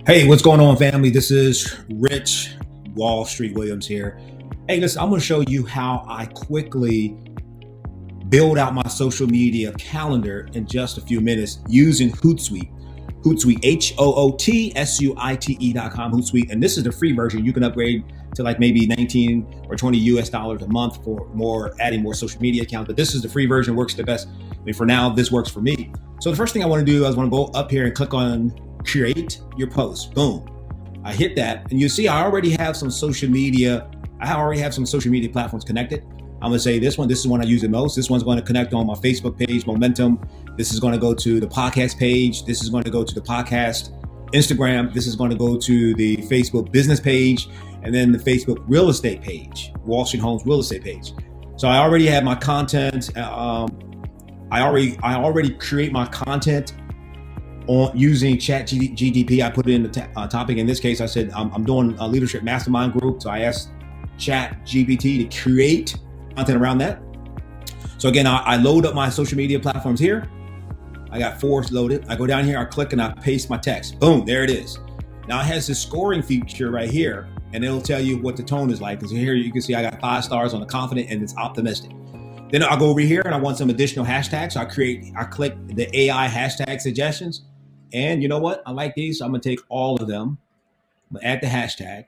Hey, what's going on, family? This is Rich Wall Street Williams here. Hey, listen, I'm going to show you how I quickly build out my social media calendar in just a few minutes using Hootsuite. Hootsuite, HOOTSUITE.com, Hootsuite. And this is the free version. You can upgrade to like maybe 19 or 20 US dollars a month for adding more social media accounts. But this is the free version, works the best. I mean, for now, this works for me. So the first thing I want to do is I want to go up here and click on create your post. Boom. I hit that and you see I already have some social media. I already have some social media platforms connected. I'm gonna say this is one I use the most. This one's going to connect on my Facebook page, Momentum. This is going to go to the podcast page. This is going to go to the podcast Instagram. This is going to go to the Facebook business page, and then the Facebook real estate page, Wall Street Homes real estate page. So I already have my content. I already create my content on using ChatGPT. I put it in the topic. In this case, I said I'm doing a leadership mastermind group. So I asked ChatGPT to create content around that. So again, I load up my social media platforms here. I got 4 loaded. I go down here, I click and I paste my text. Boom, there it is. Now it has this scoring feature right here, and it'll tell you what the tone is like. Because here you can see I got 5 stars on the confident and it's optimistic. Then I'll go over here and I want some additional hashtags. So I click the AI hashtag suggestions. And you know what? I like these. So I'm gonna take all of them. I'm gonna add the hashtag.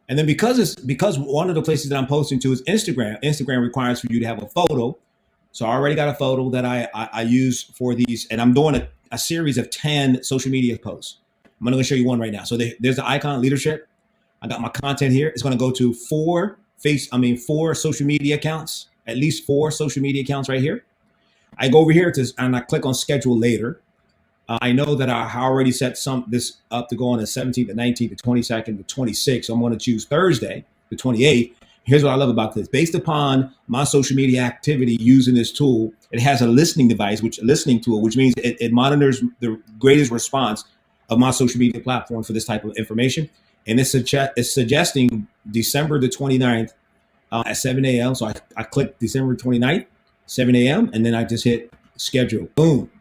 And then because one of the places that I'm posting to is Instagram. Instagram requires for you to have a photo. So I already got a photo that I use for these, and I'm doing a series of 10 social media posts. I'm gonna show you one right now. So there's the icon leadership. I got my content here. It's gonna go to 4 social media accounts, at least 4 social media accounts right here. I go over here and I click on schedule later. I know that I already set this up to go on the 17th, the 19th, the 22nd, the 26th. So I'm going to choose Thursday, the 28th. Here's what I love about this. Based upon my social media activity using this tool, it has a listening tool, which means it monitors the greatest response of my social media platform for this type of information. And it's suggesting December the 29th at 7 a.m. So I click December 29th, 7 a.m. And then I just hit schedule. Boom.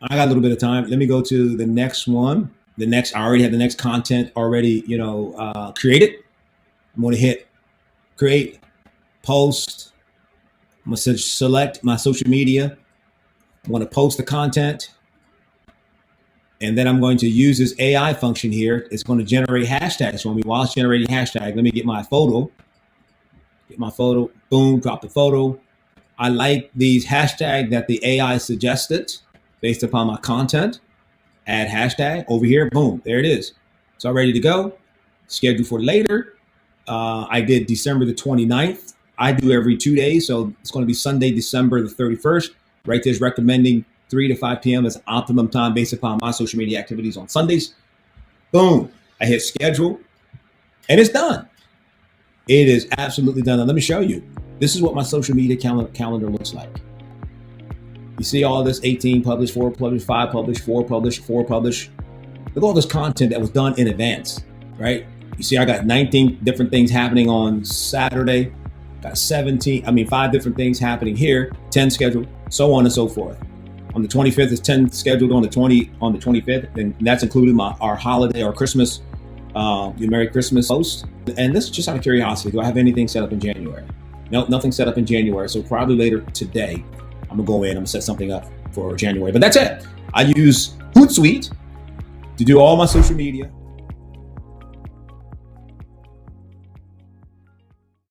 I got a little bit of time. Let me go to the next one. I already have the next content already, created. I'm going to hit create, post. I'm going to select my social media. I'm going to post the content. And then I'm going to use this AI function here. It's going to generate hashtags for me. While it's generating hashtag, let me get my photo. Boom, drop the photo. I like these hashtags that the AI suggested based upon my content. Add hashtag over here. Boom, there it is. It's all ready to go. Scheduled for later. I did December the 29th. I do every 2 days. So it's going to be Sunday, December the 31st. Right there's recommending 3 to 5 p.m. as optimum time based upon my social media activities on Sundays. Boom. I hit schedule and it's done. It is absolutely done. Now let me show you. This is what my social media calendar looks like. You see all this 18 published, 4 published, 5 published, 4 published, 4 published. Look at all this content that was done in advance, right? You see I got 19 different things happening on Saturday. Got 5 different things happening here, 10 scheduled, so on and so forth. On the 25th is 10 scheduled on the 25th, and that's including our holiday or Christmas, the Merry Christmas post. And this is just out of curiosity. Do I have anything set up in January? Nope, nothing set up in January. So probably later today, I'm gonna go in, I'm gonna set something up for January. But that's it. I use Hootsuite to do all my social media.